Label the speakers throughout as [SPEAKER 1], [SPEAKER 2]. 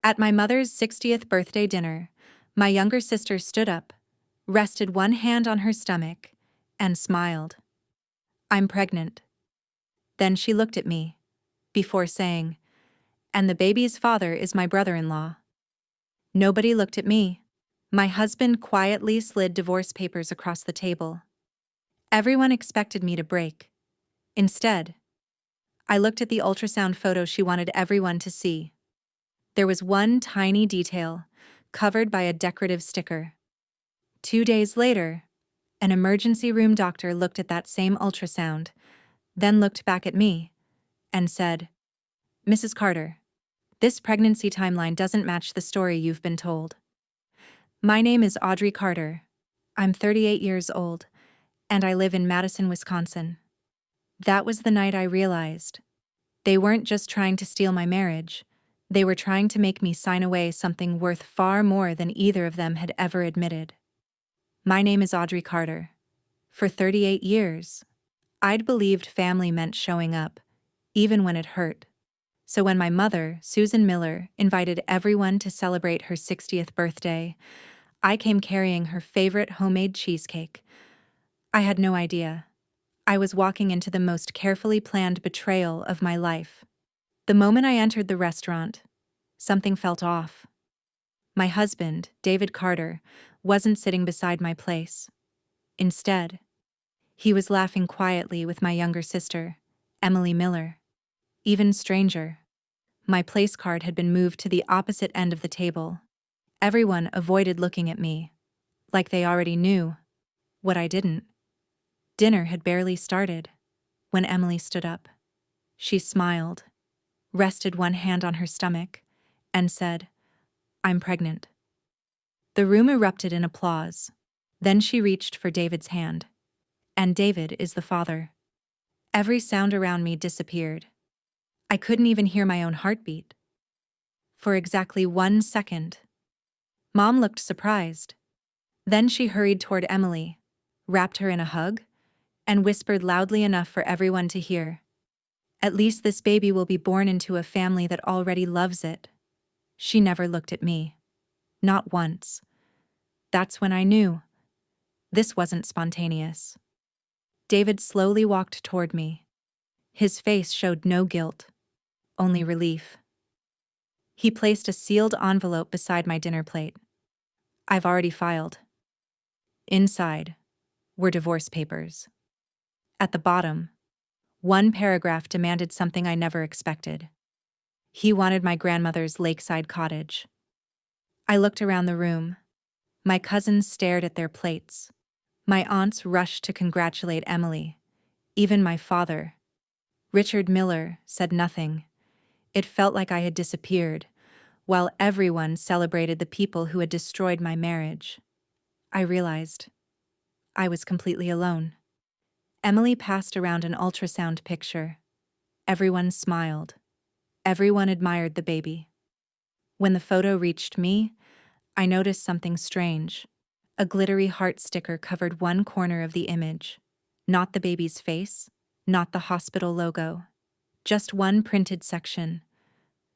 [SPEAKER 1] At my mother's 60th birthday dinner, my younger sister stood up, rested one hand on her stomach, and smiled. "I'm pregnant." Then she looked at me, before saying, "And the baby's father is my brother-in-law." Nobody looked at me. My husband quietly slid divorce papers across the table. Everyone expected me to break. Instead, I looked at the ultrasound photo she wanted everyone to see. There was one tiny detail, covered by a decorative sticker. 2 days later, an emergency room doctor looked at that same ultrasound, then looked back at me, and said, "Mrs. Carter, this pregnancy timeline doesn't match the story you've been told. My name is Audrey Carter. I'm 38 years old, and I live in Madison, Wisconsin." That was the night I realized they weren't just trying to steal my marriage, they were trying to make me sign away something worth far more than either of them had ever admitted. My name is Audrey Carter. For 38 years, I'd believed family meant showing up, even when it hurt. So when my mother, Susan Miller, invited everyone to celebrate her 60th birthday, I came carrying her favorite homemade cheesecake. I had no idea. I was walking into the most carefully planned betrayal of my life. The moment I entered the restaurant, something felt off. My husband, David Carter, wasn't sitting beside my place. Instead, he was laughing quietly with my younger sister, Emily Miller. Even stranger, my place card had been moved to the opposite end of the table. Everyone avoided looking at me, like they already knew what I didn't. Dinner had barely started when Emily stood up. She smiled, rested one hand on her stomach, and said, "I'm pregnant." The room erupted in applause. Then she reached for David's hand. "And David is the father." Every sound around me disappeared. I couldn't even hear my own heartbeat. For exactly 1 second. Mom looked surprised. Then she hurried toward Emily, wrapped her in a hug, and whispered loudly enough for everyone to hear, "At least this baby will be born into a family that already loves it." She never looked at me. Not once. That's when I knew. This wasn't spontaneous. David slowly walked toward me. His face showed no guilt, only relief. He placed a sealed envelope beside my dinner plate. "I've already filed." Inside were divorce papers. At the bottom, one paragraph demanded something I never expected. He wanted my grandmother's lakeside cottage. I looked around the room. My cousins stared at their plates. My aunts rushed to congratulate Emily. Even my father, Richard Miller, said nothing. It felt like I had disappeared, while everyone celebrated the people who had destroyed my marriage. I realized I was completely alone. Emily passed around an ultrasound picture. Everyone smiled. Everyone admired the baby. When the photo reached me, I noticed something strange. A glittery heart sticker covered one corner of the image. Not the baby's face, not the hospital logo. Just one printed section.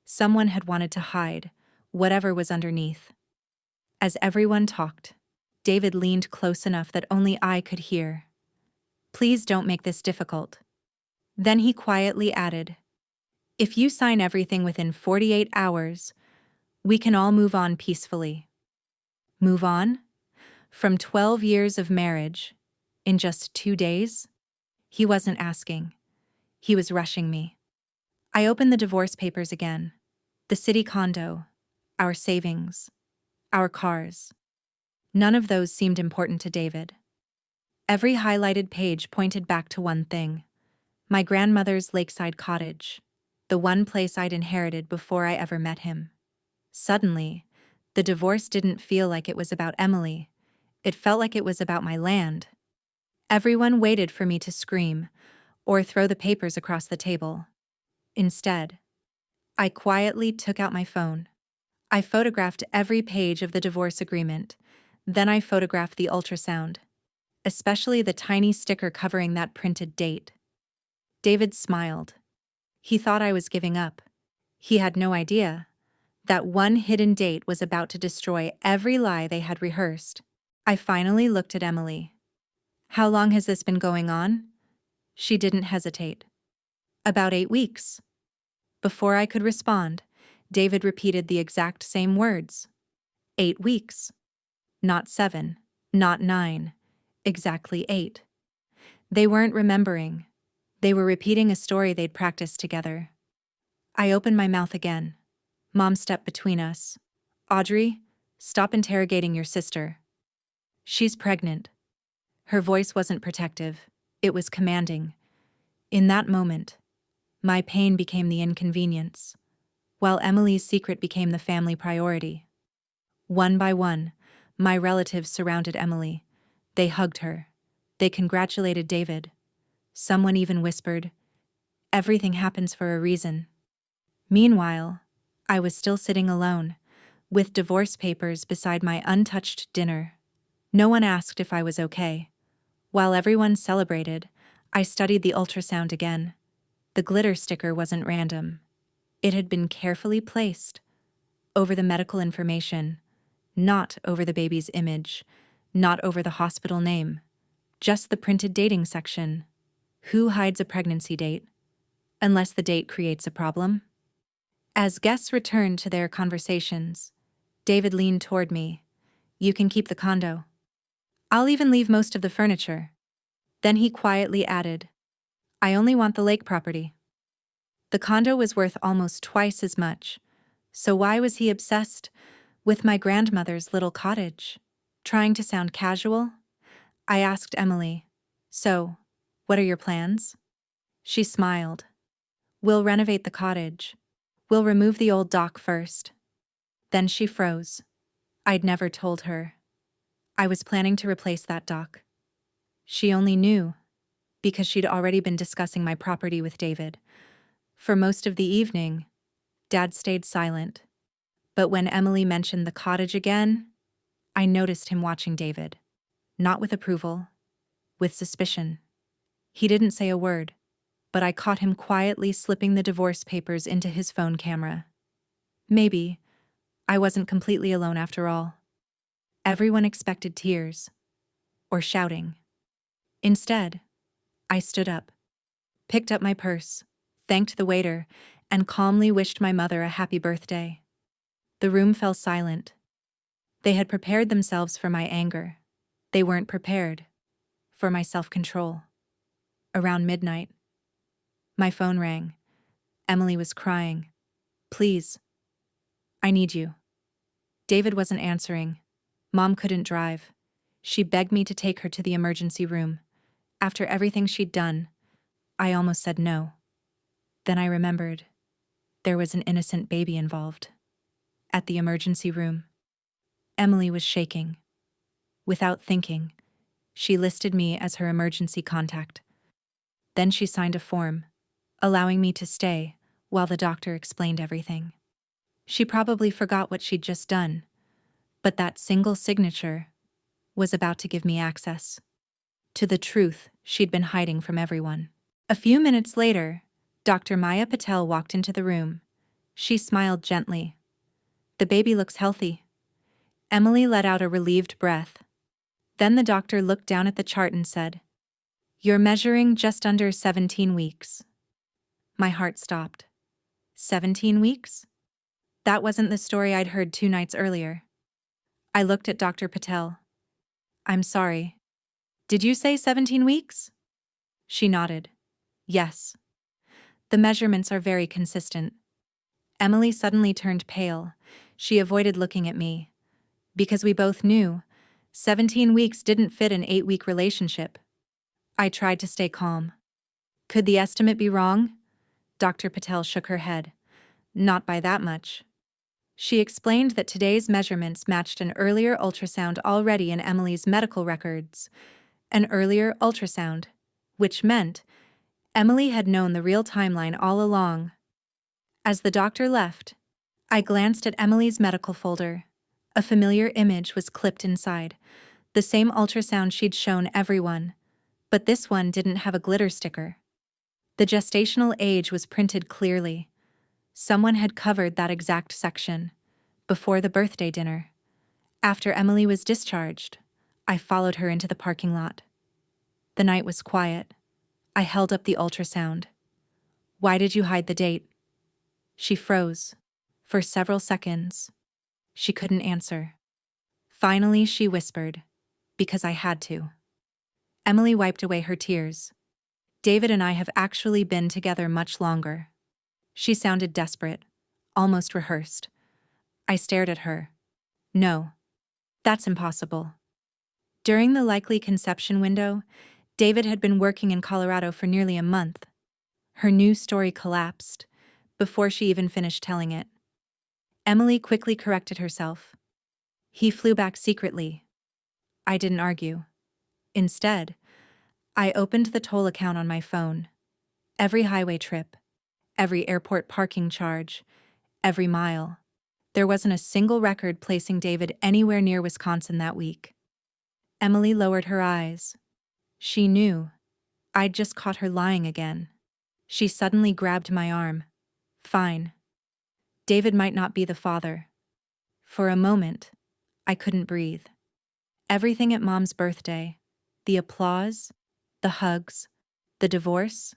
[SPEAKER 1] Someone had wanted to hide whatever was underneath. As everyone talked, David leaned close enough that only I could hear. "Please don't make this difficult." Then he quietly added, "If you sign everything within 48 hours, we can all move on peacefully." Move on? From 12 years of marriage, in just 2 days? He wasn't asking. He was rushing me. I opened the divorce papers again. The city condo, our savings, our cars. None of those seemed important to David. Every highlighted page pointed back to one thing: my grandmother's lakeside cottage, the one place I'd inherited before I ever met him. Suddenly, the divorce didn't feel like it was about Emily. It felt like it was about my land. Everyone waited for me to scream or throw the papers across the table. Instead, I quietly took out my phone. I photographed every page of the divorce agreement. Then I photographed the ultrasound, especially the tiny sticker covering that printed date. David smiled. He thought I was giving up. He had no idea That one hidden date was about to destroy every lie they had rehearsed. I finally looked at Emily. How long has this been going on? She didn't hesitate. About 8 weeks. Before I could respond, David repeated the exact same words. 8 weeks. Not 7. Not 9. Exactly 8. They weren't remembering. They were repeating a story they'd practiced together. I opened my mouth again. Mom stepped between us. Audrey, stop interrogating your sister. She's pregnant. Her voice wasn't protective. It was commanding. In that moment, my pain became the inconvenience, while Emily's secret became the family priority. One by one, my relatives surrounded Emily. They hugged her. They congratulated David. Someone even whispered, "Everything happens for a reason." Meanwhile, I was still sitting alone, with divorce papers beside my untouched dinner. No one asked if I was okay. While everyone celebrated, I studied the ultrasound again. The glitter sticker wasn't random. It had been carefully placed over the medical information, not over the baby's image, not over the hospital name, just the printed dating section. Who hides a pregnancy date? Unless the date creates a problem? As guests returned to their conversations, David leaned toward me. "You can keep the condo. I'll even leave most of the furniture." Then he quietly added, "I only want the lake property." The condo was worth almost twice as much, so why was he obsessed with my grandmother's little cottage? Trying to sound casual, I asked Emily, "So, what are your plans?" She smiled. "We'll renovate the cottage. We'll remove the old dock first." Then she froze. I'd never told her. I was planning to replace that dock. She only knew because she'd already been discussing my property with David. For most of the evening, Dad stayed silent. But when Emily mentioned the cottage again, I noticed him watching David. Not with approval, with suspicion. He didn't say a word, but I caught him quietly slipping the divorce papers into his phone camera. Maybe I wasn't completely alone after all. Everyone expected tears or shouting. Instead, I stood up, picked up my purse, thanked the waiter, and calmly wished my mother a happy birthday. The room fell silent. They had prepared themselves for my anger. They weren't prepared for my self-control. Around midnight, my phone rang. Emily was crying. "Please, I need you." David wasn't answering. Mom couldn't drive. She begged me to take her to the emergency room. After everything she'd done, I almost said no. Then I remembered there was an innocent baby involved. At the emergency room, Emily was shaking. Without thinking, she listed me as her emergency contact. Then she signed a form, allowing me to stay while the doctor explained everything. She probably forgot what she'd just done, but that single signature was about to give me access to the truth she'd been hiding from everyone. A few minutes later, Dr. Maya Patel walked into the room. She smiled gently. "The baby looks healthy." Emily let out a relieved breath. Then the doctor looked down at the chart and said, "You're measuring just under 17 weeks. My heart stopped. 17 weeks? That wasn't the story I'd heard 2 nights earlier. I looked at Dr. Patel. "I'm sorry. Did you say 17 weeks? She nodded. "Yes. The measurements are very consistent." Emily suddenly turned pale. She avoided looking at me. Because we both knew 17 weeks didn't fit an 8-week relationship. I tried to stay calm. "Could the estimate be wrong?" Dr. Patel shook her head. "Not by that much." She explained that today's measurements matched an earlier ultrasound already in Emily's medical records. An earlier ultrasound, which meant Emily had known the real timeline all along. As the doctor left, I glanced at Emily's medical folder. A familiar image was clipped inside, the same ultrasound she'd shown everyone, but this one didn't have a glitter sticker. The gestational age was printed clearly. Someone had covered that exact section. Before the birthday dinner, after Emily was discharged, I followed her into the parking lot. The night was quiet. I held up the ultrasound. "Why did you hide the date?" She froze. For several seconds, she couldn't answer. Finally, she whispered, "Because I had to." Emily wiped away her tears. "David and I have actually been together much longer." She sounded desperate, almost rehearsed. I stared at her. "No, that's impossible." During the likely conception window, David had been working in Colorado for nearly a month. Her new story collapsed before she even finished telling it. Emily quickly corrected herself. "He flew back secretly." I didn't argue. Instead, I opened the toll account on my phone. Every highway trip, every airport parking charge, every mile. There wasn't a single record placing David anywhere near Wisconsin that week. Emily lowered her eyes. She knew. I'd just caught her lying again. She suddenly grabbed my arm. "Fine. David might not be the father." For a moment, I couldn't breathe. Everything at Mom's birthday, the applause, the hugs, the divorce,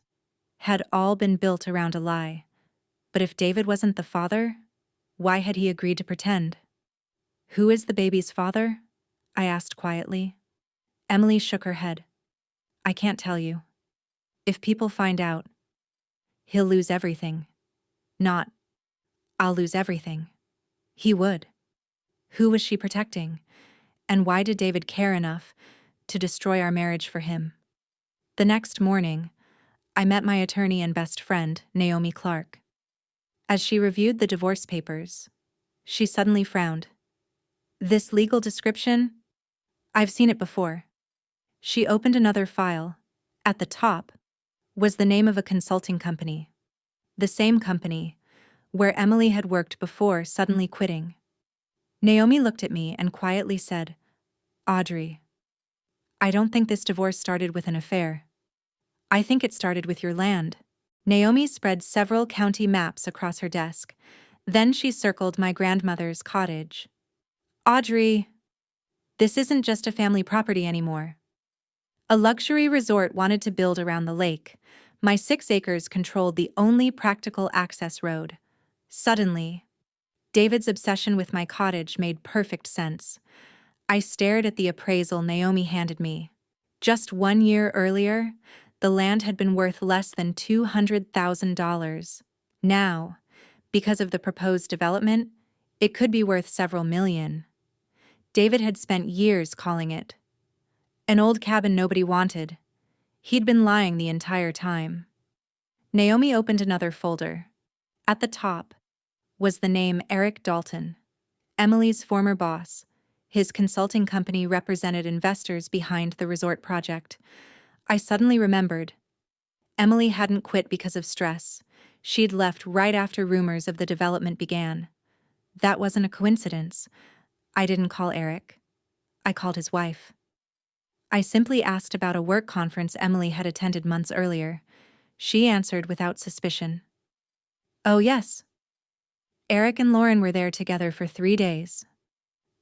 [SPEAKER 1] had all been built around a lie. But if David wasn't the father, why had he agreed to pretend? "Who is the baby's father?" I asked quietly. Emily shook her head. "I can't tell you. If people find out, he'll lose everything." Not, "I'll lose everything." He would. Who was she protecting? And why did David care enough to destroy our marriage for him? The next morning, I met my attorney and best friend, Naomi Clark. As she reviewed the divorce papers, she suddenly frowned. "This legal description? I've seen it before." She opened another file. At the top was the name of a consulting company. The same company where Emily had worked before suddenly quitting. Naomi looked at me and quietly said, "Audrey, I don't think this divorce started with an affair. I think it started with your land." Naomi spread several county maps across her desk. Then she circled my grandmother's cottage. "Audrey, this isn't just a family property anymore. A luxury resort wanted to build around the lake. My 6 acres controlled the only practical access road." Suddenly, David's obsession with my cottage made perfect sense. I stared at the appraisal Naomi handed me. Just 1 year earlier, the land had been worth less than $200,000. Now, because of the proposed development, it could be worth several million. David had spent years calling it an old cabin nobody wanted. He'd been lying the entire time. Naomi opened another folder. At the top was the name Eric Dalton, Emily's former boss. His consulting company represented investors behind the resort project. I suddenly remembered. Emily hadn't quit because of stress. She'd left right after rumors of the development began. That wasn't a coincidence. I didn't call Eric. I called his wife. I simply asked about a work conference Emily had attended months earlier. She answered without suspicion. "Oh yes. Eric and Lauren were there together for 3 days."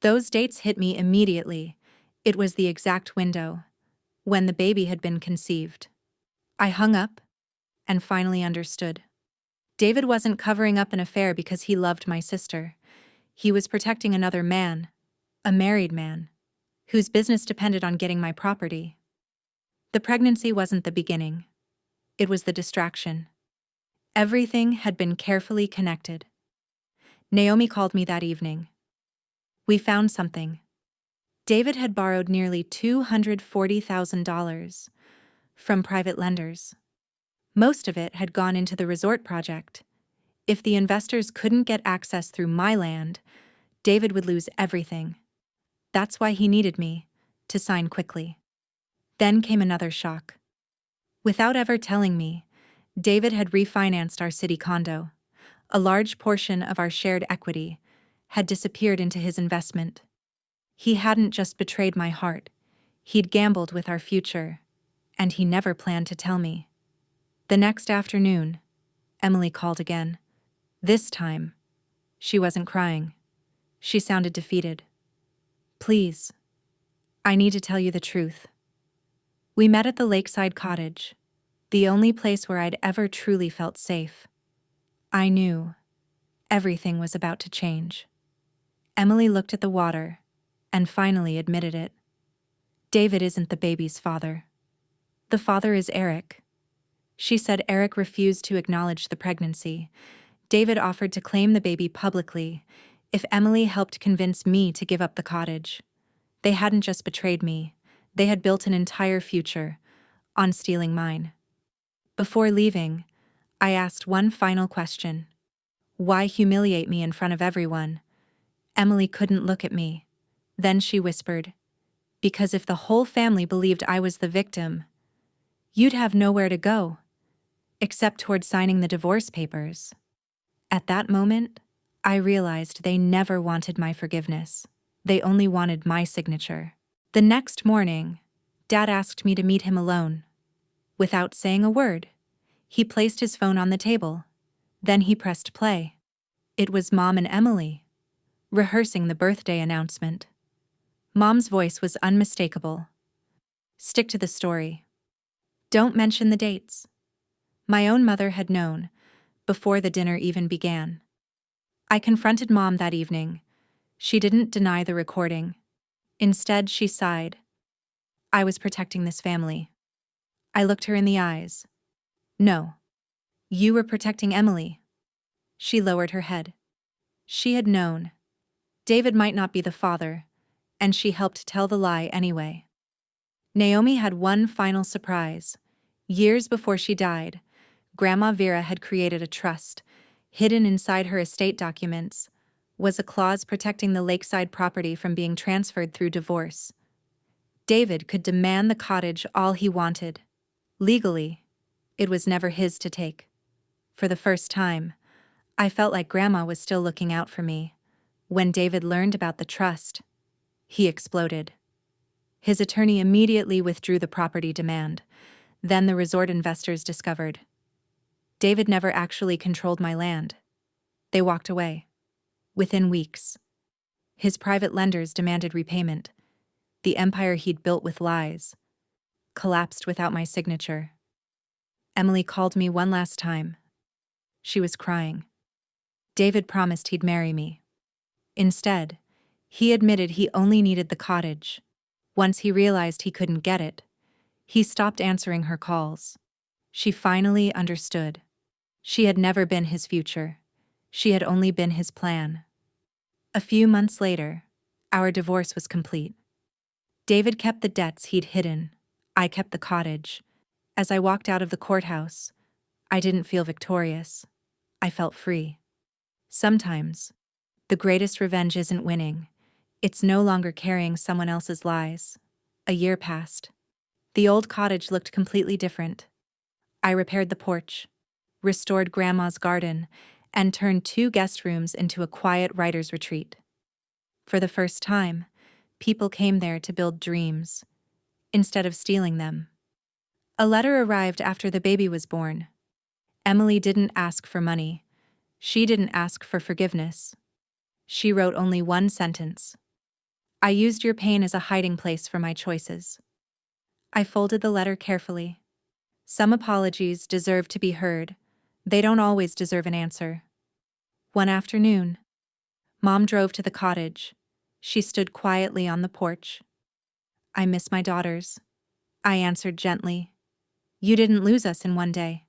[SPEAKER 1] Those dates hit me immediately. It was the exact window when the baby had been conceived. I hung up and finally understood. David wasn't covering up an affair because he loved my sister. He was protecting another man, a married man, whose business depended on getting my property. The pregnancy wasn't the beginning. It was the distraction. Everything had been carefully connected. Naomi called me that evening. "We found something." David had borrowed nearly $240,000 from private lenders. Most of it had gone into the resort project. If the investors couldn't get access through my land, David would lose everything. That's why he needed me, to sign quickly. Then came another shock. Without ever telling me, David had refinanced our city condo. A large portion of our shared equity had disappeared into his investment. He hadn't just betrayed my heart, he'd gambled with our future, and he never planned to tell me. The next afternoon, Emily called again. This time, she wasn't crying. She sounded defeated. Please. I need to tell you the truth. We met at the lakeside cottage, the only place where I'd ever truly felt safe. I knew everything was about to change. Emily looked at the water and finally admitted it. David isn't the baby's father. The father is Eric. She said Eric refused to acknowledge the pregnancy. David offered to claim the baby publicly if Emily helped convince me to give up the cottage. They hadn't just betrayed me, they had built an entire future on stealing mine. Before leaving, I asked one final question. Why humiliate me in front of everyone? Emily couldn't look at me. Then she whispered, because if the whole family believed I was the victim, you'd have nowhere to go, except toward signing the divorce papers. At that moment, I realized they never wanted my forgiveness. They only wanted my signature. The next morning, Dad asked me to meet him alone. Without saying a word, he placed his phone on the table. Then he pressed play. It was Mom and Emily, rehearsing the birthday announcement. Mom's voice was unmistakable. Stick to the story. Don't mention the dates. My own mother had known, before the dinner even began. I confronted Mom that evening. She didn't deny the recording. Instead, she sighed. I was protecting this family. I looked her in the eyes. No. You were protecting Emily. She lowered her head. She had known. David might not be the father, and she helped tell the lie anyway. Naomi had one final surprise. Years before she died, Grandma Vera had created a trust. Hidden inside her estate documents was a clause protecting the lakeside property from being transferred through divorce. David could demand the cottage all he wanted. Legally, it was never his to take. For the first time, I felt like Grandma was still looking out for me. When David learned about the trust, he exploded. His attorney immediately withdrew the property demand. Then the resort investors discovered. David never actually controlled my land. They walked away. Within weeks, his private lenders demanded repayment. The empire he'd built with lies collapsed without my signature. Emily called me one last time. She was crying. David promised he'd marry me. Instead, he admitted he only needed the cottage. Once he realized he couldn't get it, he stopped answering her calls. She finally understood. She had never been his future. She had only been his plan. A few months later, our divorce was complete. David kept the debts he'd hidden. I kept the cottage. As I walked out of the courthouse, I didn't feel victorious. I felt free. Sometimes, the greatest revenge isn't winning. It's no longer carrying someone else's lies. A year passed. The old cottage looked completely different. I repaired the porch, restored Grandma's garden, and turned 2 guest rooms into a quiet writer's retreat. For the first time, people came there to build dreams, instead of stealing them. A letter arrived after the baby was born. Emily didn't ask for money. She didn't ask for forgiveness. She wrote only one sentence. I used your pain as a hiding place for my choices. I folded the letter carefully. Some apologies deserve to be heard. They don't always deserve an answer. One afternoon, Mom drove to the cottage. She stood quietly on the porch. I miss my daughters, I answered gently. You didn't lose us in one day.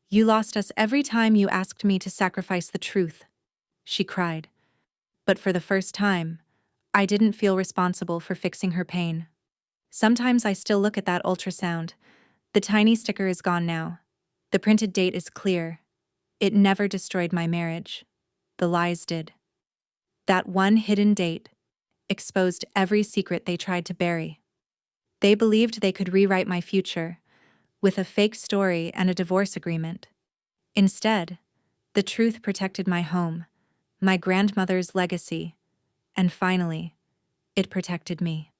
[SPEAKER 1] You lost us every time you asked me to sacrifice the truth, she cried. But for the first time, I didn't feel responsible for fixing her pain. Sometimes I still look at that ultrasound. The tiny sticker is gone now. The printed date is clear. It never destroyed my marriage. The lies did. That one hidden date exposed every secret they tried to bury. They believed they could rewrite my future with a fake story and a divorce agreement. Instead, the truth protected my home, my grandmother's legacy, and finally, it protected me.